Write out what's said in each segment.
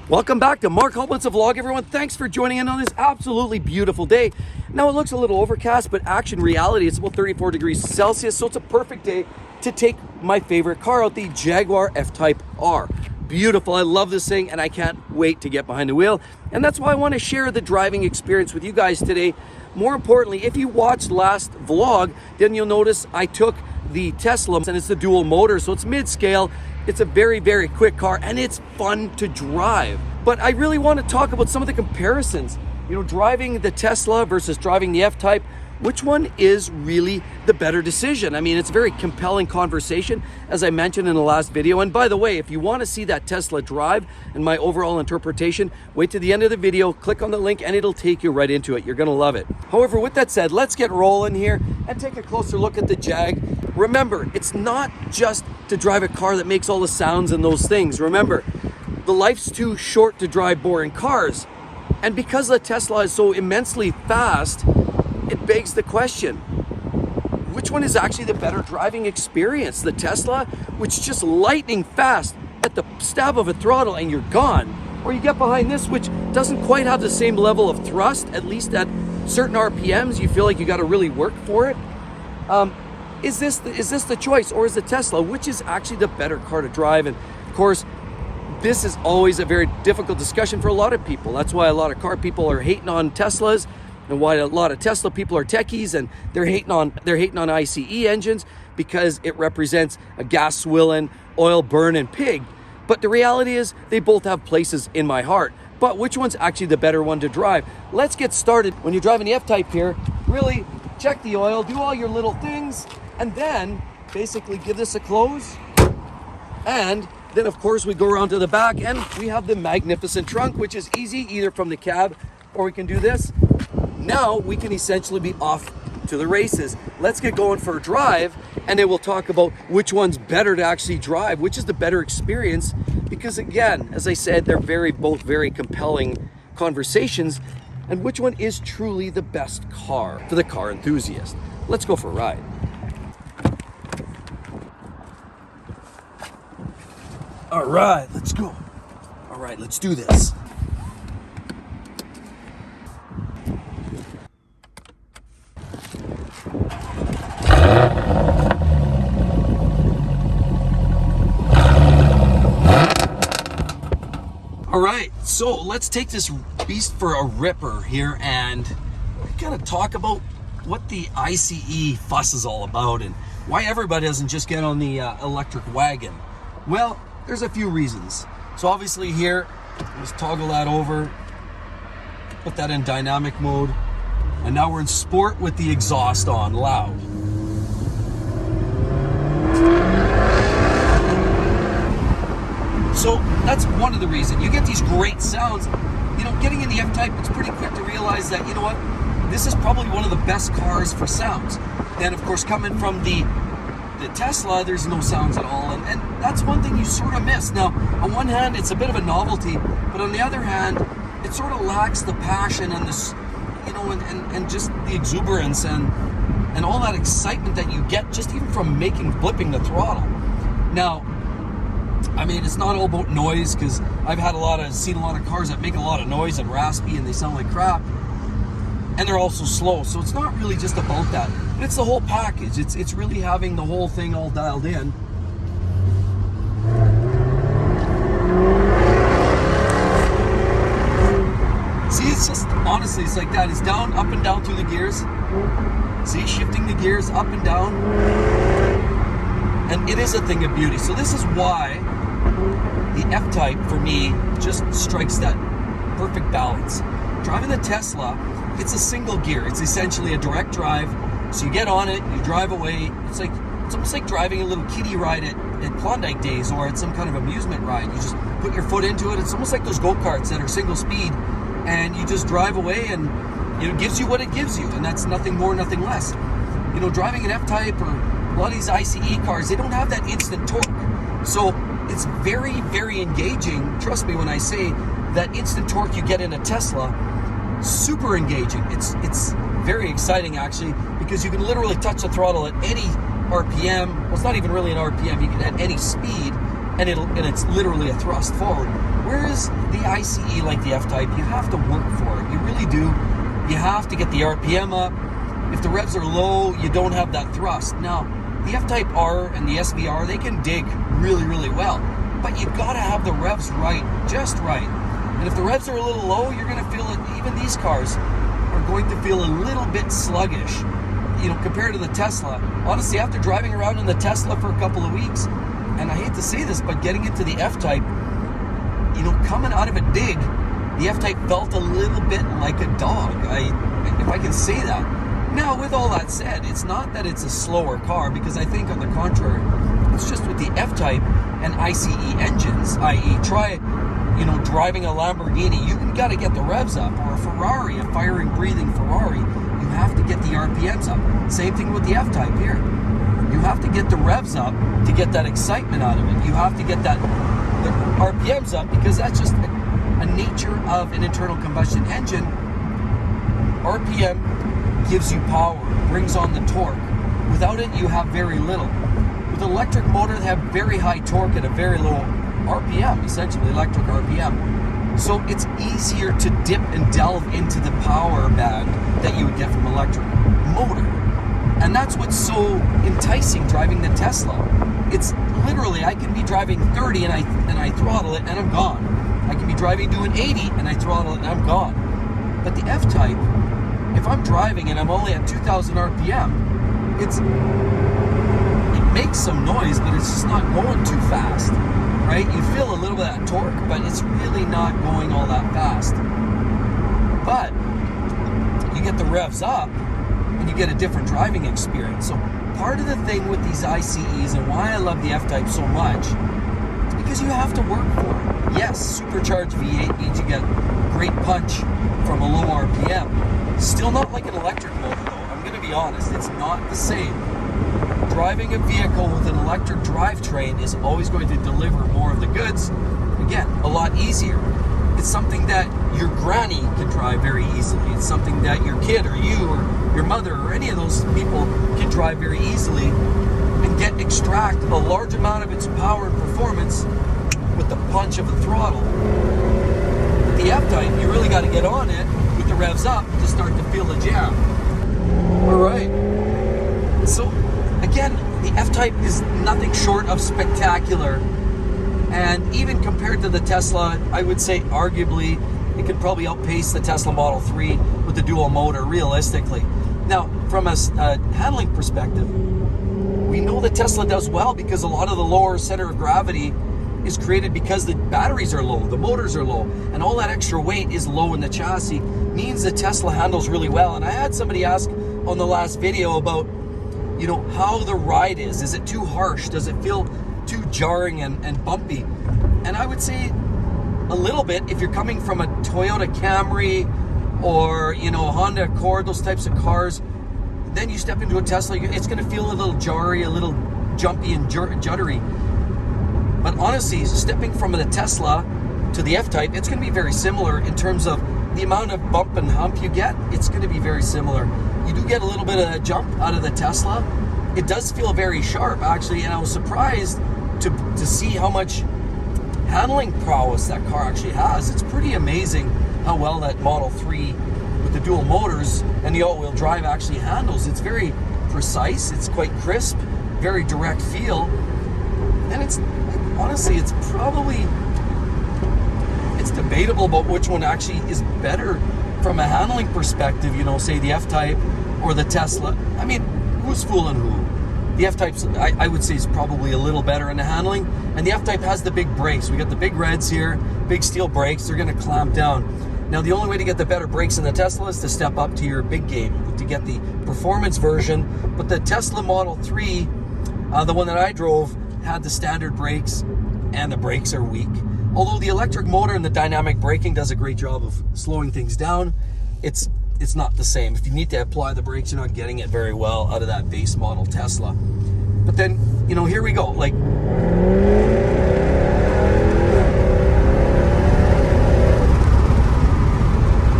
Welcome back to Mark Hultman's vlog, everyone. Thanks for joining in on this absolutely beautiful day. Now it looks a little overcast, but in reality, it's about 34 degrees Celsius, so it's a perfect day to take my favorite car out, the Jaguar F Type R. Beautiful, I love this thing, and I can't wait to get behind the wheel. And that's why I want to share the driving experience with you guys today. More importantly, if you watched last vlog, then you'll notice I took the Tesla, and it's the dual motor, so it's mid-scale. It's a very, very quick car, and it's fun to drive. But I really want to talk about some of the comparisons. You know, driving the Tesla versus driving the F Type, which one is really the better decision? I mean, it's a very compelling conversation, as I mentioned in the last video. And by the way, if you want to see that Tesla drive and my overall interpretation, wait to the end of the video, click on the link, and it'll take you right into it. You're going to love it. However, with that said, let's get rolling here and take a closer look at the Jag. Remember, it's not just to drive a car that makes all the sounds and those things. Remember, the life's too short to drive boring cars. And because the Tesla is so immensely fast, it begs the question, which one is actually the better driving experience? The Tesla, which is just lightning fast at the stab of a throttle and you're gone. Or you get behind this, which doesn't quite have the same level of thrust, at least at certain RPMs, you feel like you got to really work for it. Is this the choice, or is the Tesla, which is actually the better car to drive? And of course, this is always a very difficult discussion for a lot of people. That's why a lot of car people are hating on Teslas, and why a lot of Tesla people are techies, and they're hating on ICE engines because it represents a gas swilling, oil burning pig. But the reality is they both have places in my heart. But which one's actually the better one to drive? Let's get started. When you're driving the F Type here, really check the oil, do all your little things, and then basically give this a close. And then of course we go around to the back and we have the magnificent trunk, which is easy either from the cab, or we can do this. Now we can essentially be off to the races. Let's get going for a drive, and then we'll talk about which one's better to actually drive, which is the better experience, because again, as I said, they're both very compelling conversations, and which one is truly the best car for the car enthusiast. Let's go for a ride. All right, let's go. All right, let's do this. All right, so let's take this beast for a ripper here and kind of talk about what the ICE fuss is all about and why everybody doesn't just get on the electric wagon. Well, there's a few reasons. So obviously here, let's toggle that over, put that in dynamic mode, and now we're in sport with the exhaust on loud. So that's one of the reasons. You get these great sounds. You know, getting in the F Type, it's pretty quick to realize that, you know what, this is probably one of the best cars for sounds. Then of course, coming from the Tesla, there's no sounds at all, and that's one thing you sort of miss. Now, on one hand, it's a bit of a novelty, but on the other hand, it sort of lacks the passion and this, you know, and just the exuberance and all that excitement that you get just even from flipping the throttle. Now, I mean, it's not all about noise, because I've seen a lot of cars that make a lot of noise and raspy and they sound like crap, and they're also slow. So it's not really just about that, but it's the whole package. It's really having the whole thing all dialed in. See, it's just, honestly, it's like that. It's down, up and down through the gears. See, shifting the gears up and down. And it is a thing of beauty. So this is why the F Type, for me, just strikes that perfect balance. Driving the Tesla, it's a single gear. It's essentially a direct drive. So you get on it, you drive away. It's almost like driving a little kiddie ride at Klondike Days or at some kind of amusement ride. You just put your foot into it. It's almost like those go-karts that are single speed, and you just drive away, and it gives you what it gives you, and that's nothing more, nothing less. You know, driving an F Type or a lot of these ICE cars, they don't have that instant torque. So it's very, very engaging. Trust me when I say that instant torque you get in a Tesla, super engaging. It's very exciting actually, because you can literally touch the throttle at any RPM. Well, it's not even really an RPM. You can at any speed, and it's literally a thrust forward. Whereas the ICE, like the F Type, you have to work for it. You really do. You have to get the RPM up. If the revs are low, you don't have that thrust. Now, the F Type R and the SVR, they can dig really, really well. But you gotta have the revs right, just right. And if the revs are a little low, you're gonna feel it. Even these cars are going to feel a little bit sluggish, compared to the Tesla. Honestly, after driving around in the Tesla for a couple of weeks, and I hate to say this, but getting into the F Type, coming out of a dig, the F Type felt a little bit like a dog, if I can say that. Now, with all that said, it's not that it's a slower car, because I think on the contrary, it's just with the F Type and ICE engines, i.e. try, driving a Lamborghini, you got to get the revs up, or a Ferrari, a firing, breathing Ferrari, you have to get the RPMs up. Same thing with the F Type here. You have to get the revs up to get that excitement out of it. You have to get the RPMs up, because that's just a nature of an internal combustion engine. RPM gives you power, brings on the torque. Without it, you have very little. With an electric motor, they have very high torque at a very low RPM, essentially electric RPM. So it's easier to dip and delve into the power band that you would get from an electric motor. And that's what's so enticing driving the Tesla. It's literally, I can be driving 30 and I throttle it and I'm gone. I can be driving doing 80 and I throttle it and I'm gone. But the F Type, if I'm driving and I'm only at 2,000 RPM, it makes some noise, but it's just not going too fast, right? You feel a little bit of that torque, but it's really not going all that fast. But you get the revs up and you get a different driving experience. So part of the thing with these ICEs and why I love the F Type so much is because you have to work for it. Yes, supercharged V8 means you get great punch from a low RPM. Still not like an electric motor though. I'm going to be honest, it's not the same. Driving a vehicle with an electric drivetrain is always going to deliver more of the goods. Again, a lot easier. It's something that your granny can drive very easily. It's something that your kid or you or your mother or any of those people can drive very easily and extract a large amount of its power and performance with the punch of the throttle. With the F Type, you really got to get on it with the revs up to start to feel the jam. All right. So again, the F Type is nothing short of spectacular. And even compared to the Tesla, I would say arguably it could probably outpace the Tesla Model 3 with the dual motor, realistically. Now, from a handling perspective, we know that Tesla does well because a lot of the lower center of gravity is created because the batteries are low, the motors are low, and all that extra weight is low in the chassis, means that Tesla handles really well. And I had somebody ask on the last video about, how the ride is. Is it too harsh? Does it feel too jarring and bumpy? And I would say a little bit. If you're coming from a Toyota Camry or a Honda Accord, those types of cars, then you step into a Tesla, it's going to feel a little jarry, a little jumpy and juddery. But honestly, stepping from the Tesla to the F Type, it's going to be very similar in terms of the amount of bump and hump you get. It's going to be very similar. You do get a little bit of a jump out of the Tesla. It does feel very sharp, actually, and I was surprised to see how much handling prowess that car actually has. It's pretty amazing how well that Model 3 with the dual motors and the all-wheel drive actually handles. It's very precise, it's quite crisp, very direct feel, and it's honestly, it's debatable about which one actually is better from a handling perspective, say the F Type or the Tesla. I mean, who's fooling who? The F Type's, I would say, is probably a little better in the handling, and the F Type has the big brakes. We got the big reds here, big steel brakes. They're going to clamp down. Now, the only way to get the better brakes in the Tesla is to step up to your big game, to get the performance version. But the Tesla Model 3, the one that I drove, had the standard brakes, and the brakes are weak. Although the electric motor and the dynamic braking does a great job of slowing things down, it's not the same. If you need to apply the brakes, you're not getting it very well out of that base model Tesla. But then, here we go. Like,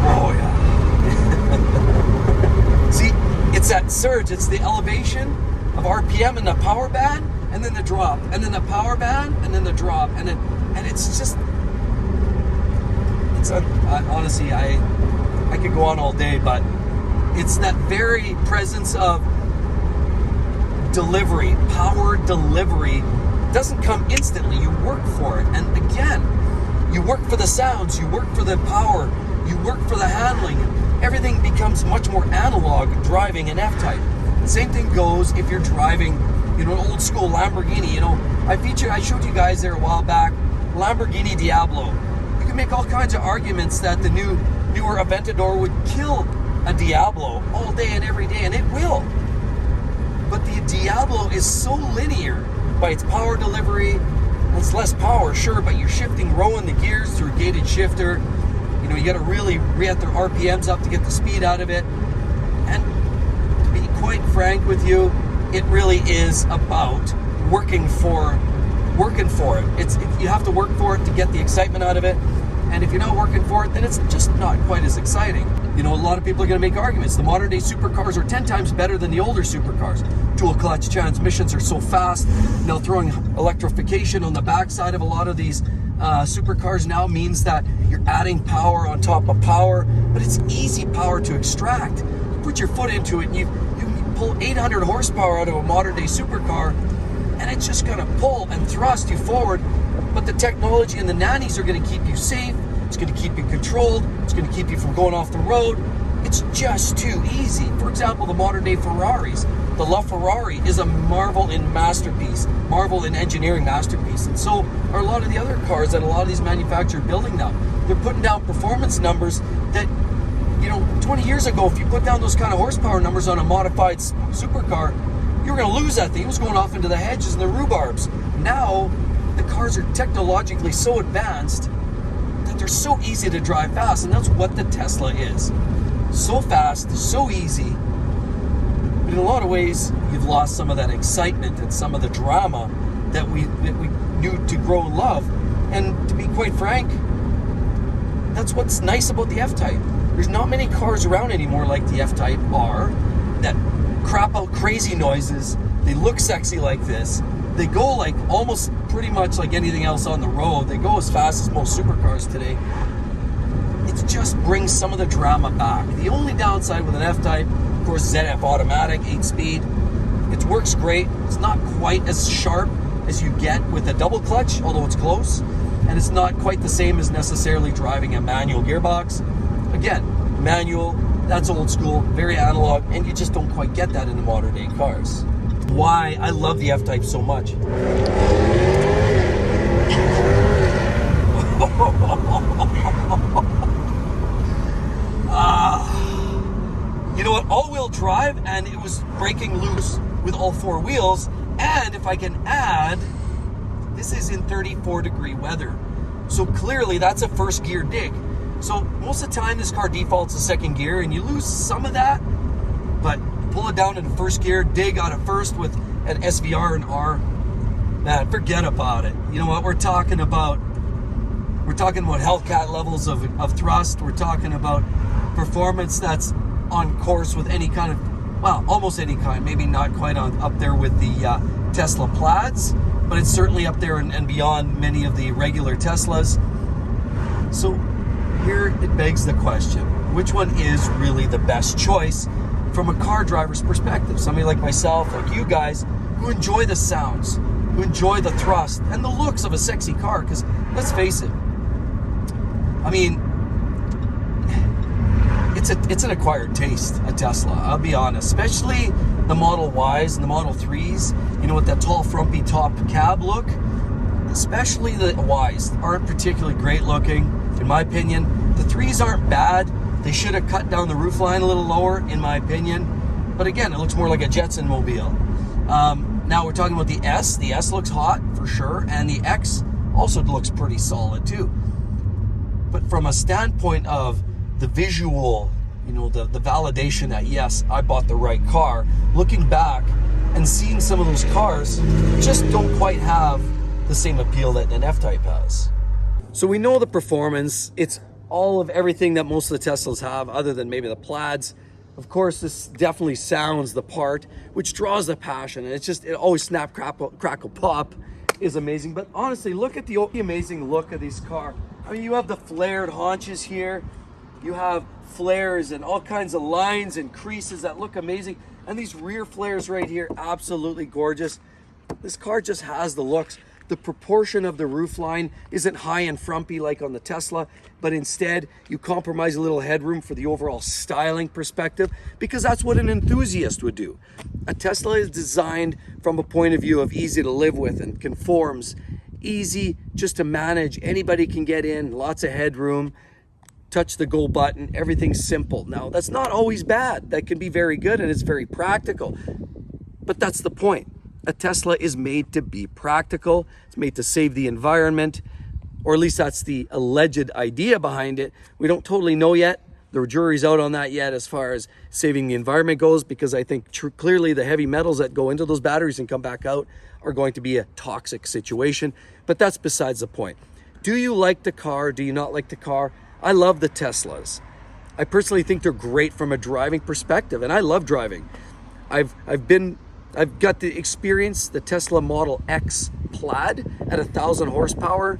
oh yeah. See, it's that surge. It's the elevation of RPM and the power band, and then the drop, and then the power band, and then the drop, and it's just, honestly, I could go on all day, but it's that very presence of delivery, power delivery, doesn't come instantly. You work for it. And again, you work for the sounds, you work for the power, you work for the handling. Everything becomes much more analog driving an F-Type. Same thing goes if you're driving, an old school Lamborghini. I showed you guys there a while back, Lamborghini Diablo. You can make all kinds of arguments that the newer Aventador would kill a Diablo all day and every day, and it will. But the Diablo is so linear by its power delivery. It's less power, sure, but you're shifting, rowing the gears through a gated shifter. You got to really get the RPMs up to get the speed out of it. And to be quite frank with you, it really is about working for it. You have to work for it to get the excitement out of it. And if you're not working for it, then it's just not quite as exciting. A lot of people are going to make arguments. The modern day supercars are 10 times better than the older supercars. Dual clutch transmissions are so fast. Now throwing electrification on the backside of a lot of these supercars now means that you're adding power on top of power, but it's easy power to extract. You put your foot into it and you pull 800 horsepower out of a modern day supercar, and it's just going to pull and thrust you forward. But the technology and the nannies are going to keep you safe. It's going to keep you controlled. It's going to keep you from going off the road. It's just too easy. For example, the modern day Ferraris. The LaFerrari is a marvel in engineering masterpiece. And so are a lot of the other cars that a lot of these manufacturers are building now. They're putting down performance numbers that, 20 years ago, if you put down those kind of horsepower numbers on a modified supercar, you were going to lose that thing. It was going off into the hedges and the rhubarbs. Now, the cars are technologically so advanced that they're so easy to drive fast, and that's what the Tesla is. So fast, so easy, but in a lot of ways, you've lost some of that excitement and some of the drama that we knew to grow and love. And to be quite frank, that's what's nice about the F-Type. There's not many cars around anymore like the F Type R that crap out crazy noises. They look sexy like this. They go like almost pretty much like anything else on the road. They go as fast as most supercars today. It just brings some of the drama back. The only downside with an F-Type, of course, ZF automatic, 8-speed. It works great. It's not quite as sharp as you get with a double clutch, although it's close. And it's not quite the same as necessarily driving a manual gearbox. Again, manual, that's old school, very analog, and you just don't quite get that in the modern day cars. Why I love the F-Type so much. You know what, all-wheel drive, and it was breaking loose with all four wheels. And if I can add, this is in 34-degree weather. So clearly that's a first gear dig. So most of the time this car defaults to second gear and you lose some of that, but pull it down into first gear, dig out of first with an SVR and R, man, forget about it. You know what, we're talking about Hellcat levels of thrust. We're talking about performance that's on course with any kind of, well, almost any kind, maybe not quite up there with the Tesla Plaids, but it's certainly up there and beyond many of the regular Teslas. So here it begs the question, which one is really the best choice from a car driver's perspective? Somebody like myself, like you guys, who enjoy the sounds, who enjoy the thrust and the looks of a sexy car, because let's face it, I mean, it's an acquired taste, a Tesla, I'll be honest, especially the Model Ys and the Model 3s, with that tall frumpy top cab look. Especially the Ys aren't particularly great looking, in my opinion. The 3s aren't bad. They should have cut down the roofline a little lower, in my opinion. But again, it looks more like a Jetson mobile. Now we're talking about the S. The S looks hot, for sure, and the X also looks pretty solid, too. But from a standpoint of the visual, the validation that, yes, I bought the right car, looking back and seeing some of those cars just don't quite have the same appeal that an F-Type has. So we know the performance, it's all of everything that most of the Teslas have, other than maybe the Plaids. Of course, this definitely sounds the part, which draws the passion, and it always snap, crackle, pop is amazing. But honestly, look at the amazing look of this car. I mean, you have the flared haunches here. You have flares and all kinds of lines and creases that look amazing. And these rear flares right here, absolutely gorgeous. This car just has the looks. The proportion of the roofline isn't high and frumpy like on the Tesla, but instead you compromise a little headroom for the overall styling perspective, because that's what an enthusiast would do. A Tesla is designed from a point of view of easy to live with and conforms, easy just to manage. Anybody can get in, lots of headroom, touch the go button, everything's simple. Now, that's not always bad. That can be very good and it's very practical, but that's the point. A Tesla is made to be practical. It's made to save the environment, or at least that's the alleged idea behind it. We don't totally know yet. The jury's out on that yet as far as saving the environment goes, because I think clearly the heavy metals that go into those batteries and come back out are going to be a toxic situation. But that's besides the point. Do you like the car? Do you not like the car? I love the Teslas. I personally think they're great from a driving perspective, and I love driving. I've got the experience, the Tesla Model X Plaid at 1,000 horsepower.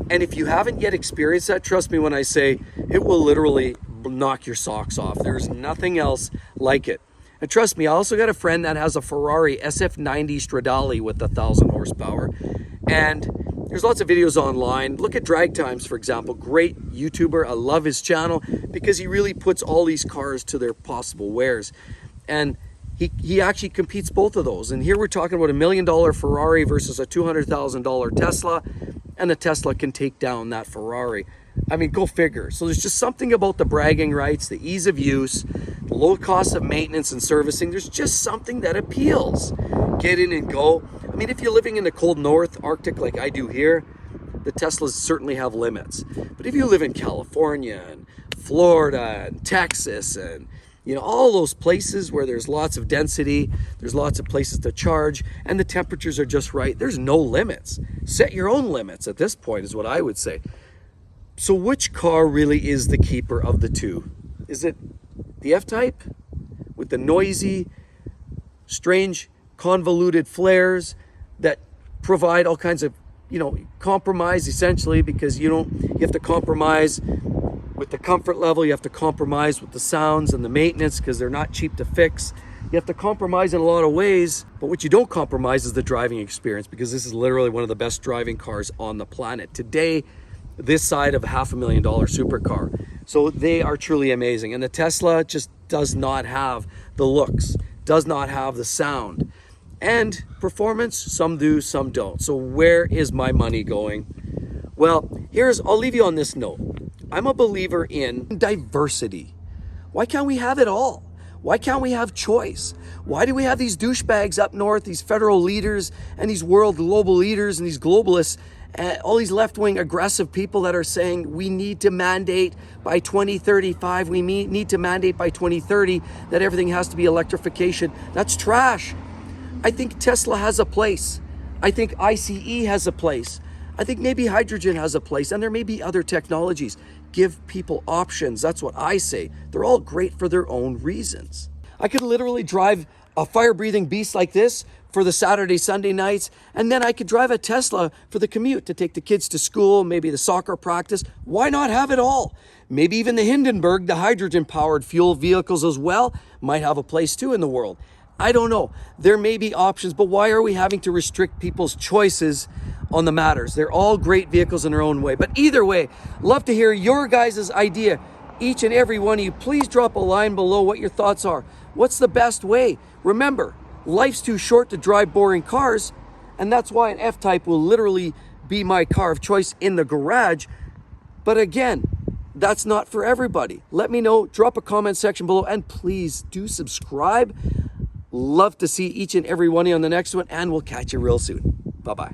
And if you haven't yet experienced that, trust me when I say it will literally knock your socks off. There's nothing else like it. And trust me, I also got a friend that has a Ferrari SF90 Stradale with 1,000 horsepower. And there's lots of videos online. Look at Drag Times, for example. Great YouTuber. I love his channel because he really puts all these cars to their possible wares. And he actually competes both of those. And here we're talking about $1 million Ferrari versus a $200,000 Tesla. And the Tesla can take down that Ferrari. I mean, go figure. So there's just something about the bragging rights, the ease of use, the low cost of maintenance and servicing. There's just something that appeals. Get in and go. I mean, if you're living in the cold North Arctic like I do here, the Teslas certainly have limits. But if you live in California and Florida and Texas and all those places where there's lots of density, there's lots of places to charge, and the temperatures are just right, there's no limits. Set your own limits at this point is what I would say. So which car really is the keeper of the two? Is it the F Type with the noisy, strange, convoluted flares that provide all kinds of, compromise essentially, because you have to compromise with the comfort level, you have to compromise with the sounds and the maintenance because they're not cheap to fix. You have to compromise in a lot of ways, but what you don't compromise is the driving experience, because this is literally one of the best driving cars on the planet today, this side of $500,000 supercar. So they are truly amazing. And the Tesla just does not have the looks, does not have the sound. And performance, some do, some don't. So where is my money going? Well, I'll leave you on this note. I'm a believer in diversity. Why can't we have it all? Why can't we have choice? Why do we have these douchebags up north, these federal leaders and these world global leaders and these globalists, all these left-wing aggressive people that are saying we need to mandate by 2035, we need to mandate by 2030 that everything has to be electrification? That's trash. I think Tesla has a place. I think ICE has a place. I think maybe hydrogen has a place, and there may be other technologies. Give people options. That's what I say. They're all great for their own reasons. I could literally drive a fire-breathing beast like this for the Saturday, Sunday nights, and then I could drive a Tesla for the commute to take the kids to school, maybe the soccer practice. Why not have it all? Maybe even the Hindenburg, the hydrogen-powered fuel vehicles as well, might have a place too in the world. I don't know. There may be options, but why are we having to restrict people's choices on the matters? They're all great vehicles in their own way. But either way, love to hear your guys' idea. Each and every one of you, please drop a line below what your thoughts are. What's the best way? Remember, life's too short to drive boring cars, and that's why an F Type will literally be my car of choice in the garage. But again, that's not for everybody. Let me know, drop a comment section below, and please do subscribe. Love to see each and every one of you on the next one, and we'll catch you real soon. Bye-bye.